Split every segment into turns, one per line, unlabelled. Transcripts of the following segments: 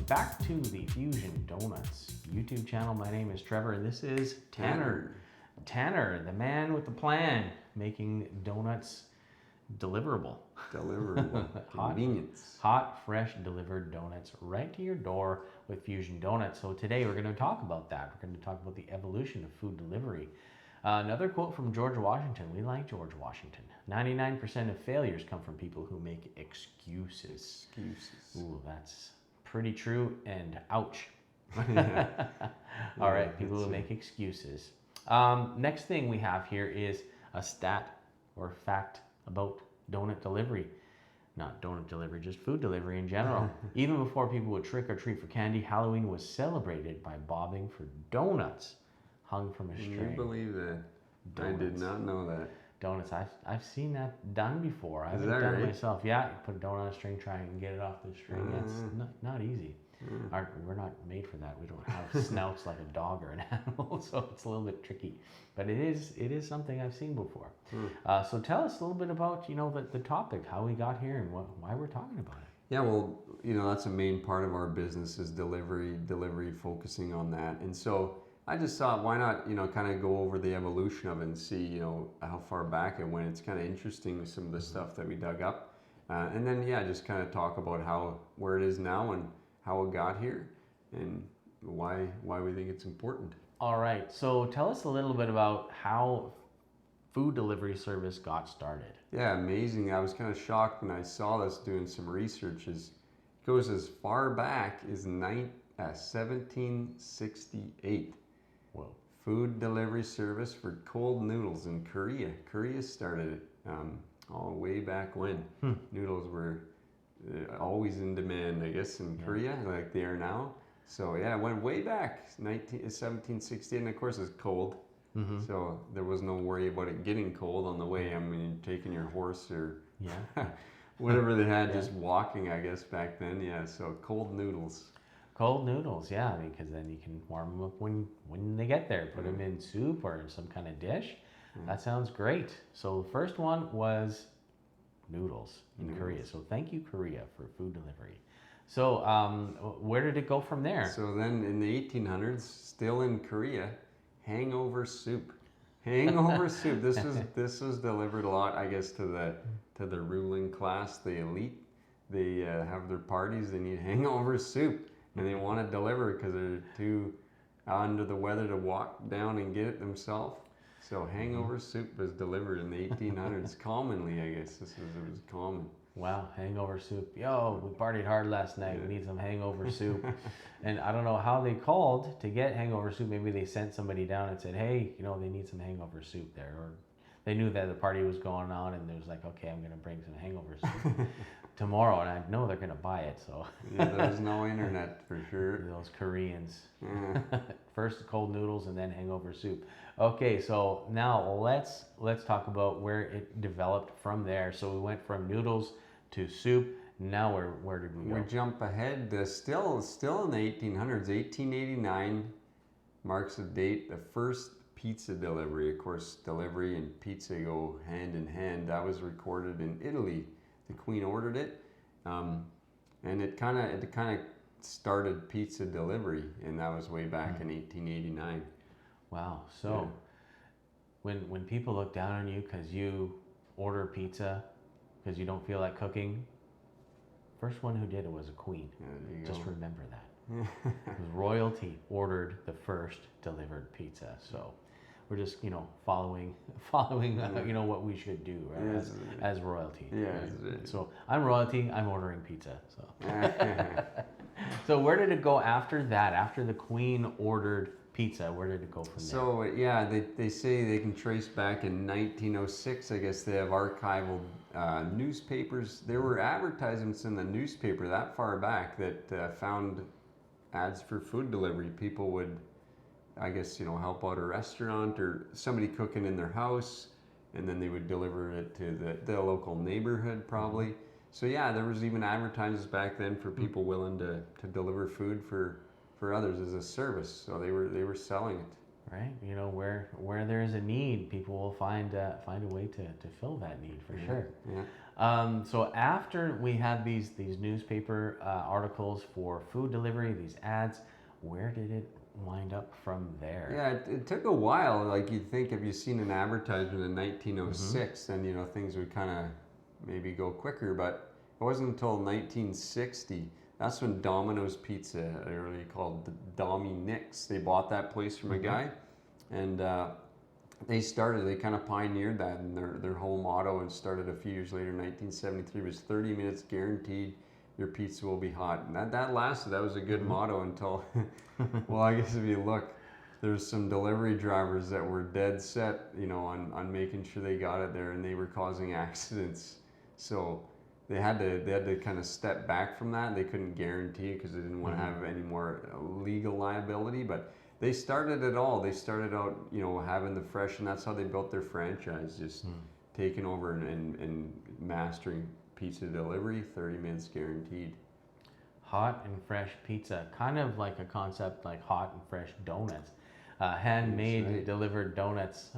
back to the Fuzion Donuts YouTube channel. My name is Trevor and this is Tanner. Tanner, the man with the plan, making donuts deliverable.
Convenience.
Hot, fresh, delivered donuts right to your door with Fuzion Donuts. So today we're going to talk about that. We're going to talk about the evolution of food delivery. Another quote from George Washington. We like George Washington. 99% of failures come from people who make excuses. Ooh, that's pretty true and ouch. All right, people who make excuses. Next thing we have here is a stat or fact about donut delivery. Not donut delivery, just food delivery in general. Even before people would trick or treat for candy, Halloween was celebrated by bobbing for donuts hung from a string.
Can you believe that?
Donuts.
I did not know that.
Donuts, I've seen that done before. I haven't done it myself. Yeah, you put a donut on a string, try and get it off the string. It's not easy. We're not made for that. We don't have snouts like a dog or an animal, so it's a little bit tricky. But it is something I've seen before. So tell us a little bit about the topic, how we got here, and why we're talking about it.
Yeah, well, that's a main part of our business is delivery, focusing on that. And so I just thought, why not, kind of go over the evolution of it and see, how far back it went. It's kind of interesting, some of the stuff that we dug up. And then, just kind of talk about where it is now and how it got here and why we think it's important.
All right. So tell us a little bit about how food delivery service got started.
Yeah, amazing. I was kind of shocked when I saw this doing some research. It goes as far back as 1768.
Whoa.
Food delivery service for cold noodles in Korea. Korea started it all way back when. Noodles were always in demand, I guess, in Korea, like they are now. So yeah, it went way back, 1768, and of course it's cold. So there was no worry about it getting cold on the way. I mean, taking your horse or whatever they had, just walking, I guess, back then. Yeah, so cold noodles.
Cold noodles, yeah, because then you can warm them up when they get there. Put them in soup or some kind of dish. That sounds great. So the first one was noodles in Korea. So thank you, Korea, for food delivery. So where did it go from there?
So then in the 1800s, still in Korea, hangover soup. Hangover soup. This was delivered a lot, I guess, to the ruling class, the elite. They have their parties. They need hangover soup. And they want to deliver because they're too under the weather to walk down and get it themselves. So hangover soup was delivered in the 1800s commonly, I guess. It was common.
Wow, hangover soup. Yo, we partied hard last night. We need some hangover soup. And I don't know how they called to get hangover soup. Maybe they sent somebody down and said, hey, they need some hangover soup there. Or they knew that the party was going on and they was like, okay, I'm going to bring some hangover soup tomorrow, and I know they're going to buy it. So
yeah, there's no internet for sure.
Those Koreans. First cold noodles and then hangover soup. Okay, so now let's talk about where it developed from there. So we went from noodles to soup. Now where did we go?
We jump ahead. Still in the 1800s, 1889 marks the date. The first pizza delivery. Of course, delivery and pizza go hand in hand. That was recorded in Italy. The Queen ordered it, and it kind of started pizza delivery, and that was way back in 1889.
Wow. So when people look down on you because you order pizza because you don't feel like cooking, first one who did it was a queen. Just remember that. Royalty ordered the first delivered pizza. So we're just following what we should do, right? As royalty.
Yeah.
Right? So I'm royalty. I'm ordering pizza. So so where did it go after that? After the Queen ordered pizza, where did it go from there?
So they say they can trace back in 1906. I guess they have archival newspapers. There were advertisements in the newspaper that far back that found ads for food delivery. People would, I guess, help out a restaurant or somebody cooking in their house, and then they would deliver it to the local neighborhood probably. So yeah, there was even advertisements back then for people willing to deliver food for others as a service. So they were selling it.
right? You know, where there's a need, people will find a way to fill that need for sure.
Yeah.
So after we had these newspaper articles for food delivery, these ads, where did it wind up from there?
Yeah, it took a while. Like you'd think if you've seen an advertisement in 1906, then things would kind of maybe go quicker. But it wasn't until 1960. That's when Domino's Pizza, earlier called the Dommy Nick's, they bought that place from a guy, and they kind of pioneered that, and their whole motto, and started a few years later, 1973, was 30 minutes guaranteed your pizza will be hot. And that lasted. That was a good motto until, well, I guess if you look, there's some delivery drivers that were dead set, on making sure they got it there, and they were causing accidents. So they had to kind of step back from that. They couldn't guarantee it because they didn't want to have any more legal liability, but they started it all. They started out, having the fresh, and that's how they built their franchise, just taking over and mastering pizza delivery, 30 minutes guaranteed.
Hot and fresh pizza, kind of like a concept like hot and fresh donuts. Handmade delivered donuts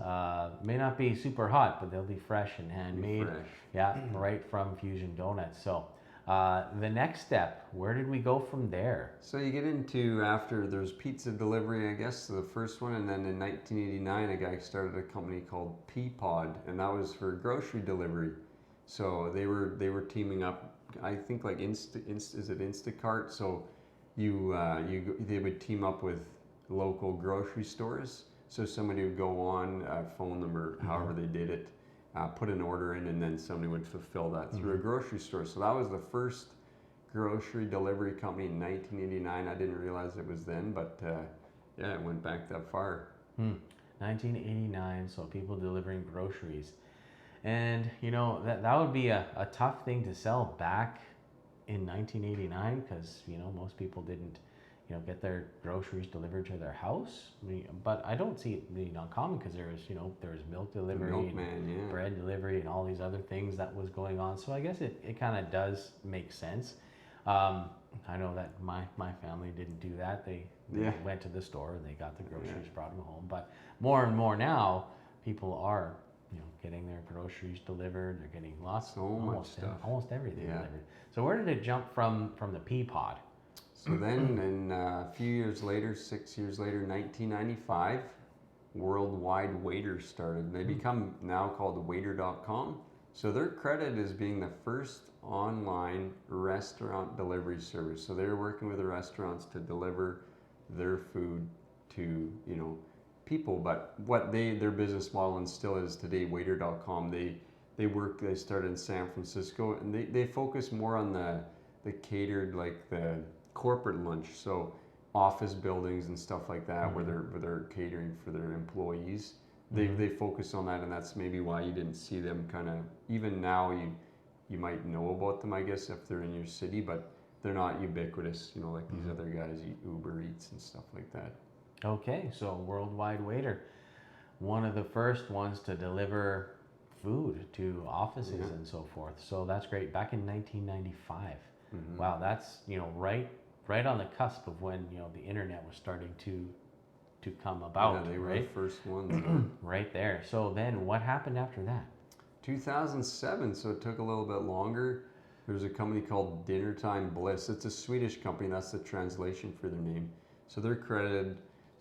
may not be super hot, but they'll be fresh and handmade. Yeah, right from Fuzion Donuts. So the next step, where did we go from there?
So you get into, after there's pizza delivery, I guess, the first one, and then in 1989 a guy started a company called Peapod, and that was for grocery delivery. So they were teaming up, I think, like is it Instacart? So they would team up with local grocery stores. So somebody would go on, phone them, or however they did it, put an order in, and then somebody would fulfill that through a grocery store. So that was the first grocery delivery company in 1989. I didn't realize it was then, but yeah, it went back that far.
1989, so people delivering groceries. And that would be a tough thing to sell back in 1989, because most people didn't get their groceries delivered to their house. But I don't see it being uncommon, because there was milk delivery, and bread delivery, and all these other things that was going on. So I guess it kind of does make sense. I know that my family didn't do that. They went to the store and they got the groceries, brought them home. But more and more now, people are getting their groceries delivered. They're getting almost everything delivered. So where did it jump from the Peapod?
So then, in a few years later, 6 years later, 1995, Worldwide Waiter started. They become now called Waiter.com. So they're credited as being the first online restaurant delivery service. So they're working with the restaurants to deliver their food to people. But what their business model, and still is today, Waiter.com, they started in San Francisco, and they focus more on the catered, like the corporate lunch, so office buildings and stuff like that, where they're catering for their employees. They focus on that, and that's maybe why you didn't see them kind of, even now you might know about them, I guess, if they're in your city, but they're not ubiquitous, like these other guys, Uber Eats and stuff like that.
Okay, so Worldwide Waiter, one of the first ones to deliver food to offices and so forth. So that's great. Back in 1995. Wow, that's right on the cusp of when the internet was starting to come about.
Yeah, they were the first ones.
Right there. So then what happened after that?
2007, so it took a little bit longer. There's a company called Dinner Time Bliss. It's a Swedish company. That's the translation for their name. So they're credited as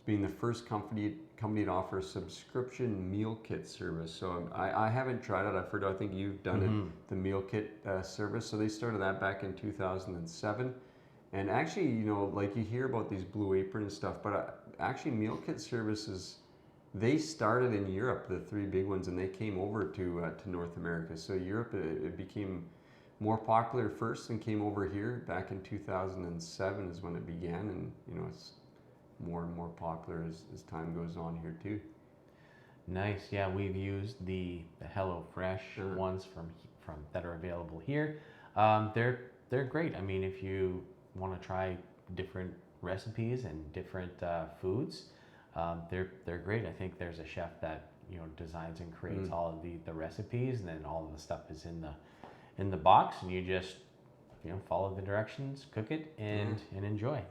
being the first company to offer a subscription meal kit service. So I haven't tried it. I've heard, I think you've done it, the meal kit service. So they started that back in 2007. And actually, like you hear about these Blue Apron and stuff, but actually meal kit services, they started in Europe, the three big ones, and they came over to North America. So Europe, it became more popular first and came over here back in 2007 is when it began, and it's more and more popular as time goes on here too.
Nice. Yeah, we've used the HelloFresh ones from that are available here. They're great. I mean, if you want to try different recipes and different foods, they're great. I think there's a chef that designs and creates all of the recipes, and then all of the stuff is in the box, and you just follow the directions, cook it, and enjoy.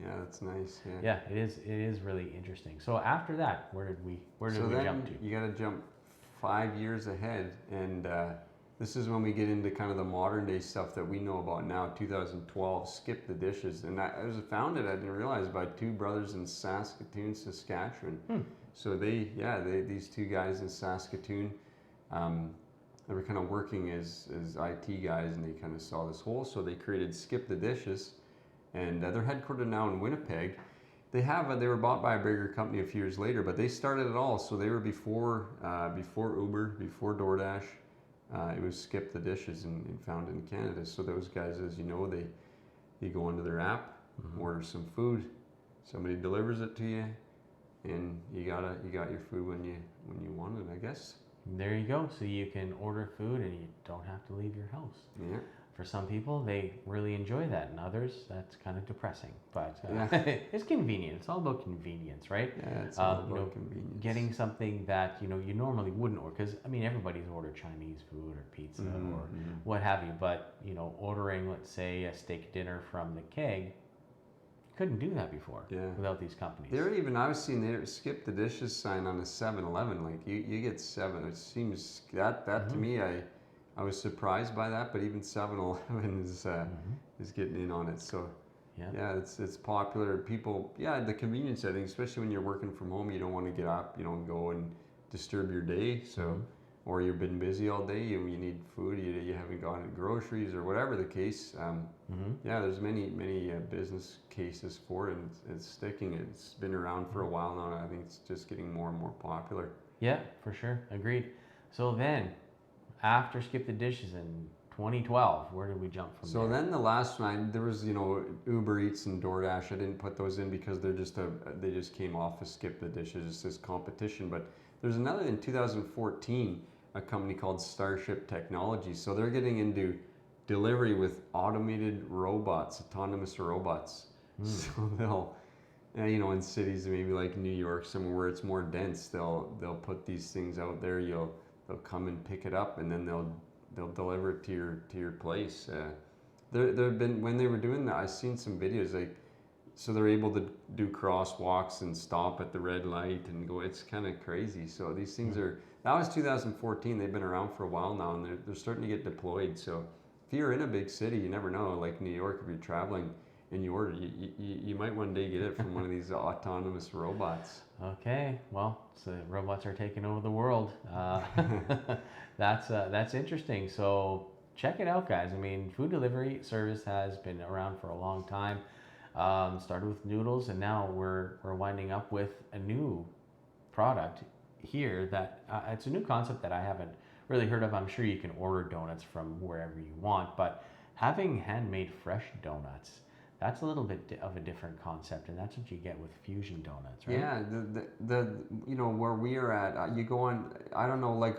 Yeah, that's nice. Yeah.
Yeah, it is. It is really interesting. So after that, where did we jump to?
You got to jump 5 years ahead, and this is when we get into kind of the modern day stuff that we know about now. 2012, Skip the Dishes, and I was founded, I didn't realize, by two brothers in Saskatoon, Saskatchewan. So these two guys in Saskatoon, they were kind of working as IT guys, and they kind of saw this hole, so they created Skip the Dishes, and they're headquartered now in Winnipeg. They were bought by a bigger company a few years later, but they started it all. So they were before Uber, before DoorDash. It was Skip the Dishes and founded in Canada. So those guys, as you know, they go into their app, order some food, somebody delivers it to you, and you got your food when you want it, I guess.
There you go. So you can order food and you don't have to leave your house.
Yeah.
For some people, they really enjoy that, and others, that's kind of depressing. But it's convenient. It's all about convenience, right?
Yeah, it's all about convenience.
Getting something that you normally wouldn't order, because everybody's ordered Chinese food or pizza or what have you. But ordering, let's say, a steak dinner from the Keg, couldn't do that before without these companies.
I was seeing they Skip the Dishes sign on a 7-Eleven. Like you get 7. It seems that to me, I was surprised by that, but even 7-Eleven is getting in on it. So it's popular. People, the convenience, I think, especially when you're working from home, you don't want to get up, go and disturb your day. So, or you've been busy all day, you need food, you haven't gotten groceries or whatever the case. There's many business cases for it, and it's sticking. It's been around for a while now, and I think it's just getting more and more popular.
Yeah, for sure. Agreed. So then, after Skip the Dishes in 2012, where did we jump from there?
So then the last one, there was Uber Eats and DoorDash. I didn't put those in because they just came off of Skip the Dishes. It's this competition. But there's another in 2014, a company called Starship Technology. So they're getting into delivery with automated robots, autonomous robots. So they'll, in cities maybe like New York, somewhere where it's more dense, they'll put these things out there. They'll come and pick it up, and then they'll deliver it to your place. There've been, when they were doing that, I've seen some videos so they're able to do crosswalks and stop at the red light and go. It's kind of crazy. So these things that was 2014. They've been around for a while now, and they're starting to get deployed. So if you're in a big city, you never know. Like New York, if you're traveling and you order, you might one day get it from one of these autonomous robots.
Okay, well, so robots are taking over the world. That's interesting. So check it out, guys. I mean, food delivery service has been around for a long time. Started with noodles, and now we're winding up with a new product here that it's a new concept that I haven't really heard of. I'm sure you can order donuts from wherever you want, but having handmade fresh donuts, that's a little bit of a different concept, and that's what you get with Fuzion Donuts, right?
Yeah, the where we are at, you go on, I don't know, like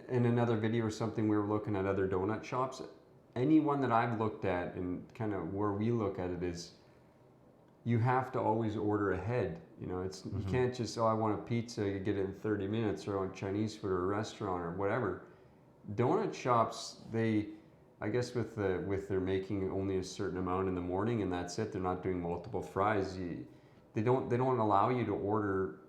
in another video or something, we were looking at other donut shops. Any one that I've looked at, and kind of where we look at it, is you have to always order ahead. It's you can't just, I want a pizza, you get it in 30 minutes, or I want Chinese food or a restaurant or whatever. Donut shops, I guess with they're making only a certain amount in the morning and that's it. They're not doing multiple fries. They don't allow you to order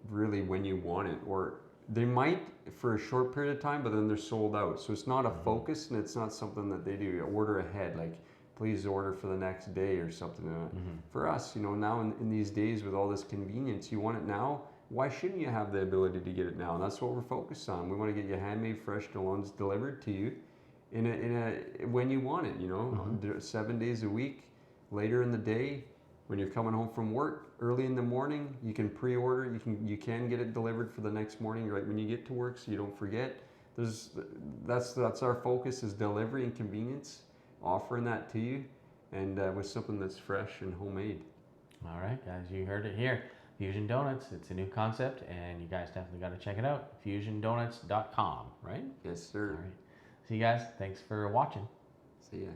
really when you want it, or they might for a short period of time, but then they're sold out. So it's not a focus, and it's not something that they do. You order ahead, like please order for the next day or something. For us, now in these days with all this convenience, you want it now. Why shouldn't you have the ability to get it now? And that's what we're focused on. We want to get you handmade fresh donuts delivered to you in a when you want it. 7 days a week, later in the day, when you're coming home from work, early in the morning, you can pre-order. You can get it delivered for the next morning, right when you get to work, so you don't forget. That's our focus, is delivery and convenience, offering that to you, and with something that's fresh and homemade.
All right, guys, you heard it here. Fuzion Donuts, it's a new concept, and you guys definitely got to check it out. FuzionDonuts.com, right?
Yes, sir.
All right. See you guys. Thanks for watching.
See ya.